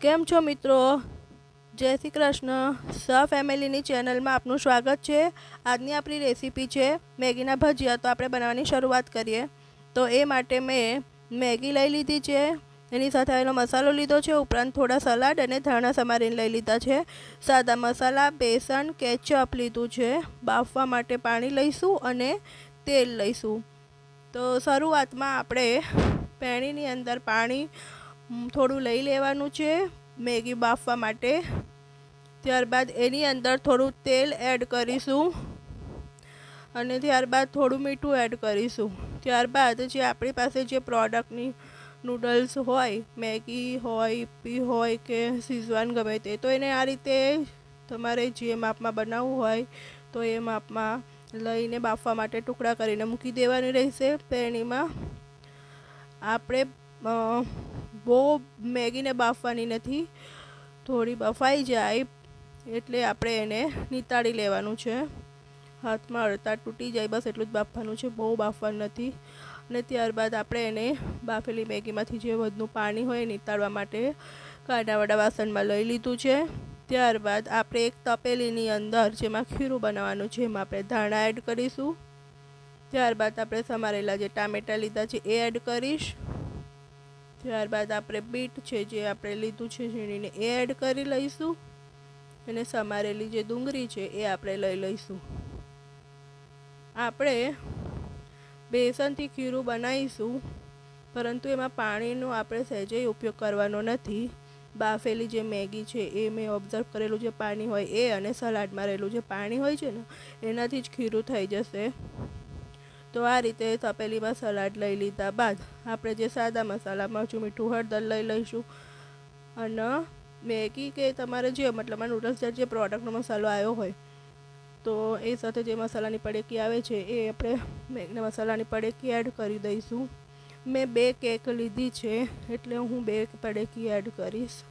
કેમ છો મિત્રો? જય શ્રી કૃષ્ણ. સ ફેમિલીની ચેનલમાં આપનું સ્વાગત છે. આજની આપણી રેસીપી છે મેગીના ભજીયા. તો આપણે બનાવવાની શરૂઆત કરીએ. તો એ માટે મેં મેગી લઈ લીધી છે, એની સાથે આવેલો મસાલો લીધો છે, ઉપરાંત થોડા સલાડ અને ધાણા સમારીને લઈ લીધા છે. સાદા મસાલા, બેસન, કેચઅપ લીધું છે. બાફવા માટે પાણી લઈશું અને તેલ લઈશું. તો શરૂઆતમાં આપણે પેણીની અંદર પાણી થોડું લઈ લેવાનું છે મેગી બાફવા માટે. ત્યારબાદ એની અંદર થોડું તેલ એડ કરીશું અને ત્યારબાદ થોડું મીઠું એડ કરીશું. ત્યારબાદ જે આપણી પાસે જે પ્રોડક્ટની નૂડલ્સ હોય, મેગી હોય, યીપ્પી હોય કે શીઝવાન ગમે તે, તો એને આ રીતે તમારે જે માપમાં બનાવવું હોય તો એ માપમાં લઈને બાફવા માટે ટુકડા કરીને મૂકી દેવાની રહેશે પેણીમાં. આપણે બહુ મેગીને બાફવાની નથી, થોડી બફાઈ જાય એટલે આપણે એને નીતાળી લેવાનું છે. હાથમાં અડતા તૂટી જાય બસ એટલું જ બાફવાનું છે, બહુ બાફવાનું નથી. અને ત્યારબાદ આપણે એને બાફેલી મેગીમાંથી જે વધનું પાણી હોય એ નીતાળવા માટે કાંટાવાળા વાસણમાં લઈ લીધું છે. ત્યારબાદ આપણે એક તપેલીની અંદર જેમાં ખીરું બનાવવાનું છે એમાં આપણે ધાણા એડ કરીશું. ત્યારબાદ આપણે સમારેલા જે ટામેટાં લીધા છે એ એડ કરીશ. ત્યારબાદ આપણે બીટ છે જે આપણે લીધું છે ઝીણીને એ એડ કરી લઈશું અને સમારેલી જે ડુંગળી છે એ આપણે લઈ લઈશું. આપણે બેસનથી ખીરું બનાવીશું, પરંતુ એમાં પાણીનો આપણે સહેજે ઉપયોગ કરવાનો નથી. બાફેલી જે મેગી છે એ મેં ઓબ્ઝર્વ કરેલું જે પાણી હોય એ અને સલાડમાં રહેલું જે પાણી હોય છે ને એનાથી જ ખીરું થઈ જશે. તો આ રીતે તપેલીમાં સલાડ લઈ લીધા બાદ આપણે જે સાદા મસાલા મરચું, મીઠું, હળદર લઈ લઈશું અને મેગી કે તમારે જે મતલબમાં નૂડલ્સ જે પ્રોડક્ટનો મસાલો આવ્યો હોય તો એ સાથે જે મસાલાની પડીકી આવે છે એ આપણે મેગીના મસાલાની પડીકી એડ કરી દઈશું. મેં 2 કેક લીધી છે એટલે હું 2 પડીકી એડ કરીશ.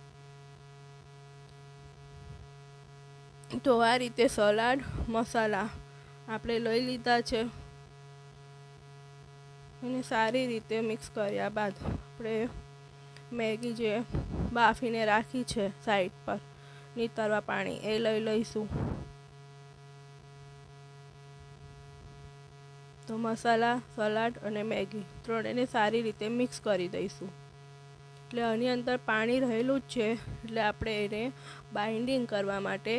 તો આ રીતે સલાડ મસાલા આપણે લઈ લીધા છે અને સારી રીતે મિક્સ કર્યા બાદ આપણે મેગી જે બાફીને રાખી છે સાઈડ પર નીતારવા પાણી એ લઈ લઈશું. તો મસાલા, સલાડ અને મેગી ત્રણેયને સારી રીતે મિક્સ કરી દઈશું. એટલે આની અંદર પાણી રહેલું જ છે એટલે આપણે એને બાઇન્ડિંગ કરવા માટે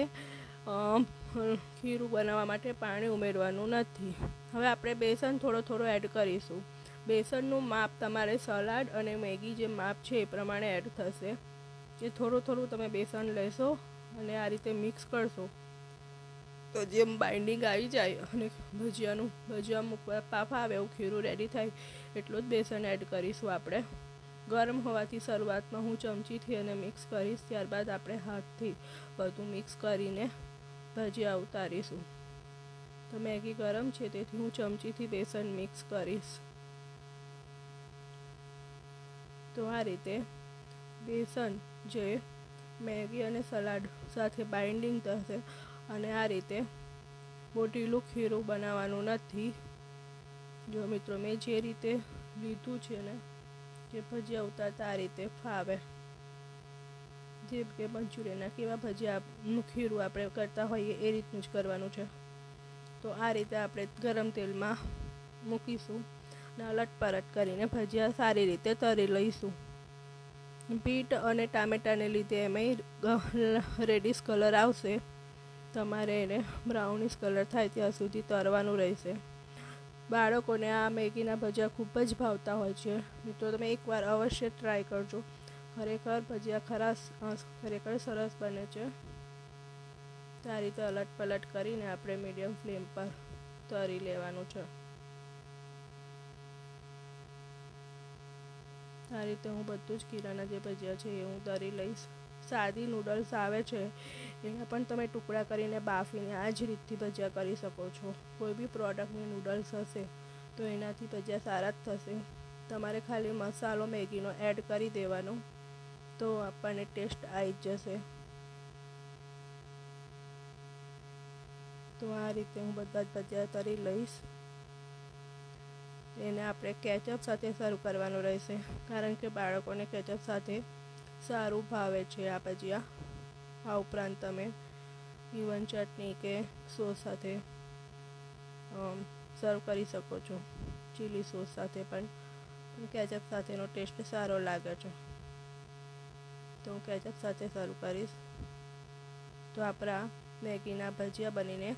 ખીરું બનાવવા માટે પાણી ઉમેરવાનું નથી. હવે આપણે બેસન થોડો એડ કરીશું. બેસનનું માપ તમારે સલાડ અને મેગી જે માપ છે એ પ્રમાણે એડ થશે. એ થોડું તમે બેસન લેશો અને આ રીતે મિક્સ કરશો તો જેમ બાઇન્ડિંગ આવી જાય અને ભજીયા મૂકવા પાફા આવે એવું ખીરું રેડી થાય એટલું જ બેસન એડ કરીશું આપણે. ગરમ હોવાથી શરૂઆતમાં હું ચમચીથી એને મિક્સ કરીશ, ત્યારબાદ આપણે હાથથી બધું મિક્સ કરીને ભજીયા ઉતારીશું. તો મેગી ગરમ છે તેથી હું ચમચીથી બેસન મિક્સ કરીશ. તો આ રીતે બેસન જે મેગી અને સલાડ સાથે બાઇન્ડિંગ થશે અને આ રીતે બહુ ઢીલું ખીરું બનાવવાનું નથી. જો મિત્રો મેં જે રીતે લીધું છે ને જે ભજીયા ઉતારતા આ રીતે ફાવે, જેમ કે મંચુરિયનના કેવા ભજીયાનું ખીરું આપણે કરતા હોઈએ એ રીતનું જ કરવાનું છે. તો આ રીતે આપણે ગરમ તેલમાં મૂકીશું અને અલટ-પલટ કરીને ભજીયા સારી રીતે તળી લઈશું. બીટ અને ટામેટાને લીધે એમાં રેડિશ કલર આવશે, તમારે એને બ્રાઉનિશ કલર થાય ત્યાં સુધી તળવાનું રહેશે. બાળકોને આ મેગીના ભજીયા ખૂબ જ ભાવતા હોય છે. મિત્રો તમે એકવાર અવશ્ય ટ્રાય કરજો, ખરેખર ભજીયા ખરેખર સરસ બને છે. આ રીતે અલટ-પલટ કરીને આપણે મીડિયમ ફ્લેમ પર તળી લેવાનું છે. આ રીતે હું બધું જ ખીરાના જે ભજીયા છે એ હું તળી લઈશ. સાદી નૂડલ્સ આવે છે એના પણ તમે ટુકડા કરીને બાફીને આ જ રીતથી ભજીયા કરી શકો છો. કોઈ બી પ્રોડક્ટની નૂડલ્સ હશે તો એનાથી ભજીયા સારા જ થશે. તમારે ખાલી મસાલો મેગીનો એડ કરી દેવાનો તો આપણને ટેસ્ટ આવી જ જશે. તો આ રીતે હું બધા જ ભજીયા તળી લઈશ. એને આપણે કેચઅપ સાથે સર્વ કરવાનું રહેશે, કારણ કે બાળકોને કેચઅપ સાથે સારું ભાવે છે આ ભજીયા. આ ઉપરાંત તમે ઇવન ચટણી કે સોસ સાથે સર્વ કરી શકો છો. ચીલી સોસ સાથે પણ કેચઅપ સાથેનો ટેસ્ટ સારો લાગે છે, તો હું કેચઅપ સાથે સર્વ કરીશ. તો આપણા મેગીના ભજીયા બનીને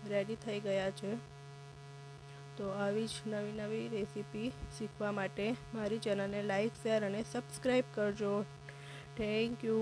રેડી થઈ ગયા છે. તો આવી જ નવી નવી રેસીપી શીખવા માટે મારી ચેનલને લાઈક, શેર અને સબસ્ક્રાઈબ કરજો. Thank you.